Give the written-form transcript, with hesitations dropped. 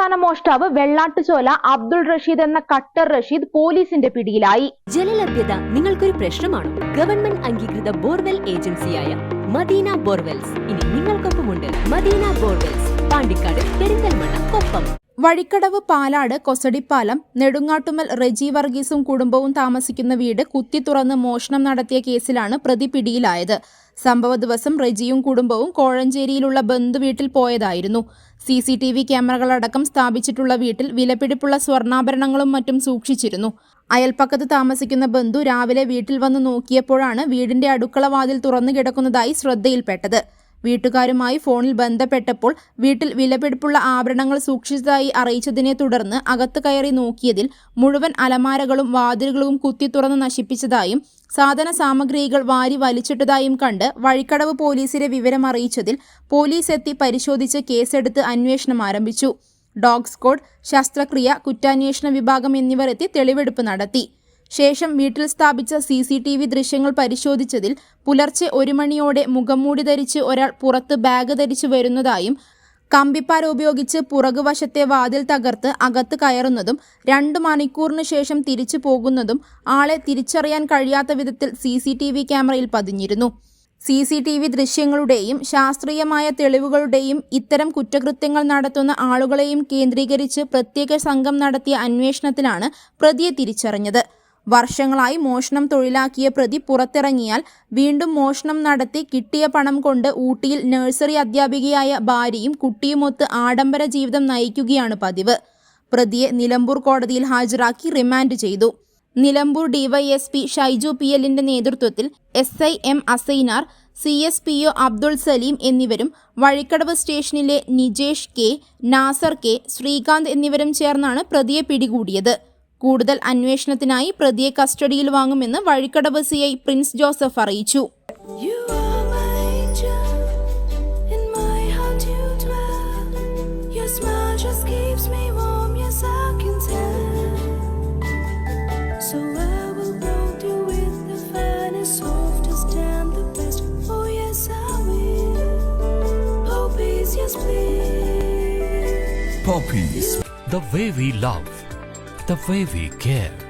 സംസ്ഥാന മോഷ്ടാവ് വെള്ളാട്ടുചോല അബ്ദുൾ റഷീദ് എന്ന കട്ടർ റഷീദ് പോലീസിന്റെ പിടിയിലായി. ജലലഭ്യത നിങ്ങൾക്കൊരു പ്രശ്നമാണോ? ഗവൺമെന്റ് അംഗീകൃത ബോർവെൽ ഏജൻസിയായ മദീന ബോർവെൽസ് ഇനി നിങ്ങൾക്കൊപ്പമുണ്ട്. മദീന ബോർവെൽസ്, പാണ്ടിക്കാട്, പെരിന്തൽമണ്ണ, കൊപ്പം. വഴിക്കടവ് പാലാട് കൊസടിപ്പാലം നെടുങ്ങാട്ടുമ്മൽ റെജി വർഗീസും കുടുംബവും താമസിക്കുന്ന വീട് കുത്തി തുറന്ന് മോഷണം നടത്തിയ കേസിലാണ് പ്രതി പിടിയിലായത്. സംഭവ ദിവസം റെജിയും കുടുംബവും കോഴഞ്ചേരിയിലുള്ള ബന്ധുവീട്ടിൽ പോയതായിരുന്നു. CCTV ക്യാമറകളടക്കം സ്ഥാപിച്ചിട്ടുള്ള വീട്ടിൽ വിലപിടിപ്പുള്ള സ്വർണ്ണാഭരണങ്ങളും മറ്റും സൂക്ഷിച്ചിരുന്നു. അയൽപ്പക്കത്ത് താമസിക്കുന്ന ബന്ധു രാവിലെ വീട്ടിൽ വന്ന് നോക്കിയപ്പോഴാണ് വീടിന്റെ അടുക്കള വാതിൽ തുറന്നു കിടക്കുന്നതായി ശ്രദ്ധയിൽപ്പെട്ടത്. വീട്ടുകാരുമായി ഫോണിൽ ബന്ധപ്പെട്ടപ്പോൾ വീട്ടിൽ വിലപിടിപ്പുള്ള ആഭരണങ്ങൾ സൂക്ഷിച്ചതായി അറിയിച്ചതിനെ തുടർന്ന് അകത്ത് കയറി നോക്കിയതിൽ മുഴുവൻ അലമാരകളും വാതിലുകളും കുത്തി തുറന്ന് നശിപ്പിച്ചതായും സാധന സാമഗ്രികൾ വാരി വലിച്ചിട്ടതായും കണ്ട് വഴിക്കടവ് പോലീസിനെ വിവരം അറിയിച്ചതിൽ പോലീസ് എത്തി പരിശോധിച്ച് കേസെടുത്ത് അന്വേഷണം ആരംഭിച്ചു. ഡോഗ് സ്ക്വാഡ്, ശസ്ത്രക്രിയ, കുറ്റാന്വേഷണ വിഭാഗം എന്നിവർ എത്തി തെളിവെടുപ്പ് നടത്തി. ശേഷം വീട്ടിൽ സ്ഥാപിച്ച CCTV ദൃശ്യങ്ങൾ പരിശോധിച്ചതിൽ പുലർച്ചെ 1 മണിയോടെ മുഖംമൂടി ധരിച്ച് ഒരാൾ പുറത്ത് ബാഗ് ധരിച്ചു വരുന്നതായും കമ്പിപ്പാര ഉപയോഗിച്ച് പുറകുവശത്തെ വാതിൽ തകർത്ത് അകത്ത് കയറുന്നതും 2 മണിക്കൂറിന് ശേഷം തിരിച്ചു പോകുന്നതും ആളെ തിരിച്ചറിയാൻ കഴിയാത്ത വിധത്തിൽ CCTV ക്യാമറയിൽ പതിഞ്ഞിരുന്നു. CCTV ദൃശ്യങ്ങളുടെയും ശാസ്ത്രീയമായ തെളിവുകളുടെയും ഇത്തരം കുറ്റകൃത്യങ്ങൾ നടത്തുന്ന ആളുകളെയും കേന്ദ്രീകരിച്ച് പ്രത്യേക സംഘം നടത്തിയ അന്വേഷണത്തിലാണ് പ്രതിയെ തിരിച്ചറിഞ്ഞത്. വർഷങ്ങളായി മോഷണം തൊഴിലാക്കിയ പ്രതി പുറത്തിറങ്ങിയാൽ വീണ്ടും മോഷണം നടത്തി കിട്ടിയ പണം കൊണ്ട് ഊട്ടിയിൽ നഴ്സറി അധ്യാപികയായ ഭാര്യയും കുട്ടിയുമൊത്ത് ആഡംബര ജീവിതം നയിക്കുകയാണ് പതിവ്. പ്രതിയെ നിലമ്പൂർ കോടതിയിൽ ഹാജരാക്കി റിമാൻഡ് ചെയ്തു. നിലമ്പൂർ DYSP ഷൈജു PLന്റെ നേതൃത്വത്തിൽ SI M Asainar, CSPO Abdul Saleem എന്നിവരും വഴിക്കടവ് സ്റ്റേഷനിലെ നിജേഷ് K, നാസർ K, ശ്രീകാന്ത് എന്നിവരും ചേർന്നാണ് പ്രതിയെ പിടികൂടിയത്. കൂടുതൽ അന്വേഷണത്തിനായി പ്രതിയെ കസ്റ്റഡിയിൽ വാങ്ങുമെന്ന് വഴിക്കടവ് CI പ്രിൻസ് ജോസഫ് അറിയിച്ചു. Poppies, the way we love, the way we care.